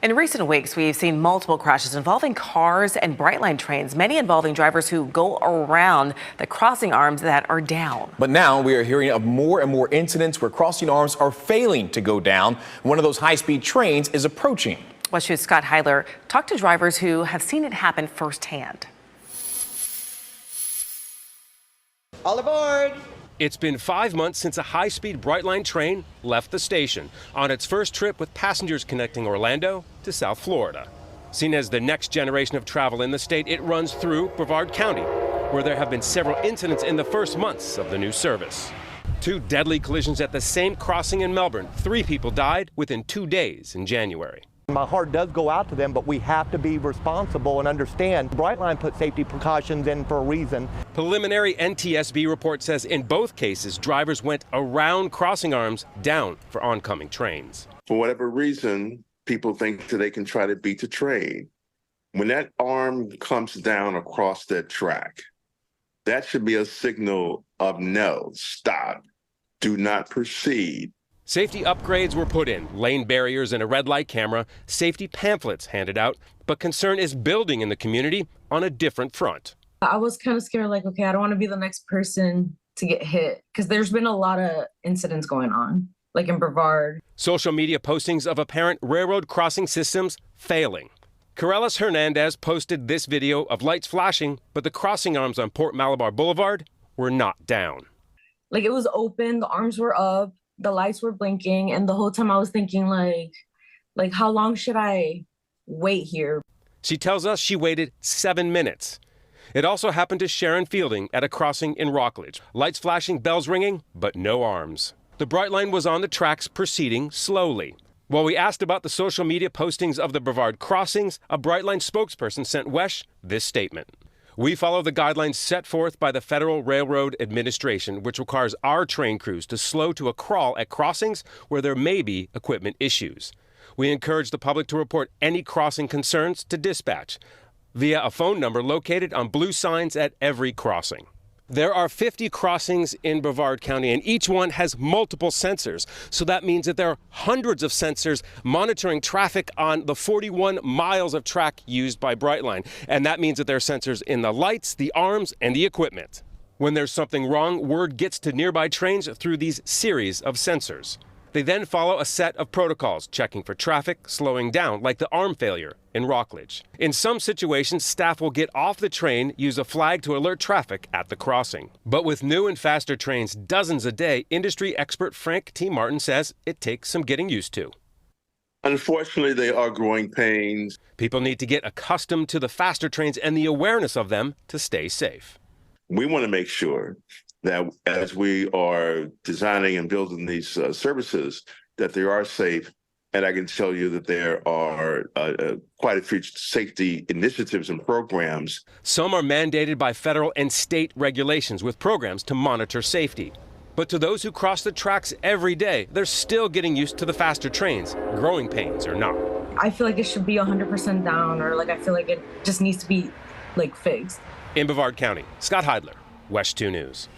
In recent weeks, we've seen multiple crashes involving cars and Brightline trains, many involving drivers who go around the crossing arms that are down. But now we are hearing of more and more incidents where crossing arms are failing to go down. One of those high-speed trains is approaching. WESH News' Scott Heidler talked to drivers who have seen it happen firsthand. All aboard! It's been 5 months since a high-speed Brightline train left the station on its first trip with passengers connecting Orlando to South Florida. Seen as the next generation of travel in the state, it runs through Brevard County, where there have been several incidents in the first months of the new service. 2 deadly collisions at the same crossing in Melbourne. 3 people died within 2 days in January. My heart does go out to them, but we have to be responsible and understand Brightline put safety precautions in for a reason. Preliminary NTSB report says in both cases, drivers went around crossing arms down for oncoming trains. For whatever reason, people think that they can try to beat the train. When that arm comes down across that track, that should be a signal of no, stop, do not proceed. Safety upgrades were put in, lane barriers and a red light camera, safety pamphlets handed out, but concern is building in the community on a different front. I was kind of scared, like, okay, I don't want to be the next person to get hit, because there's been a lot of incidents going on, like in Brevard. Social media postings of apparent railroad crossing systems failing. Corellis Hernandez posted this video of lights flashing, but the crossing arms on Port Malabar Boulevard were not down. Like, it was open, the arms were up, the lights were blinking, and the whole time I was thinking, like how long should I wait here? She tells us she waited 7 minutes. It also happened to Sharon Fielding at a crossing in Rockledge. Lights flashing, bells ringing, but no arms. The Brightline was on the tracks proceeding slowly. While we asked about the social media postings of the Brevard crossings, a Brightline spokesperson sent WESH this statement. We follow the guidelines set forth by the Federal Railroad Administration, which requires our train crews to slow to a crawl at crossings where there may be equipment issues. We encourage the public to report any crossing concerns to dispatch via a phone number located on blue signs at every crossing. There are 50 crossings in Brevard County, and each one has multiple sensors. So that means that there are hundreds of sensors monitoring traffic on the 41 miles of track used by Brightline. And that means that there are sensors in the lights, the arms, and the equipment. When there's something wrong, word gets to nearby trains through these series of sensors. They then follow a set of protocols, checking for traffic, slowing down, like the arm failure in Rockledge. In some situations, staff will get off the train, use a flag to alert traffic at the crossing. But with new and faster trains, dozens a day, industry expert Frank T. Martin says it takes some getting used to. Unfortunately, they are growing pains. People need to get accustomed to the faster trains and the awareness of them to stay safe. We want to make sure that as we are designing and building these services, that they are safe. And I can tell you that there are quite a few safety initiatives and programs. Some are mandated by federal and state regulations with programs to monitor safety. But to those who cross the tracks every day, they're still getting used to the faster trains, growing pains or not. I feel like it should be 100% down, or I feel like it just needs to be fixed. In Brevard County, Scott Heidler, WESH 2 News.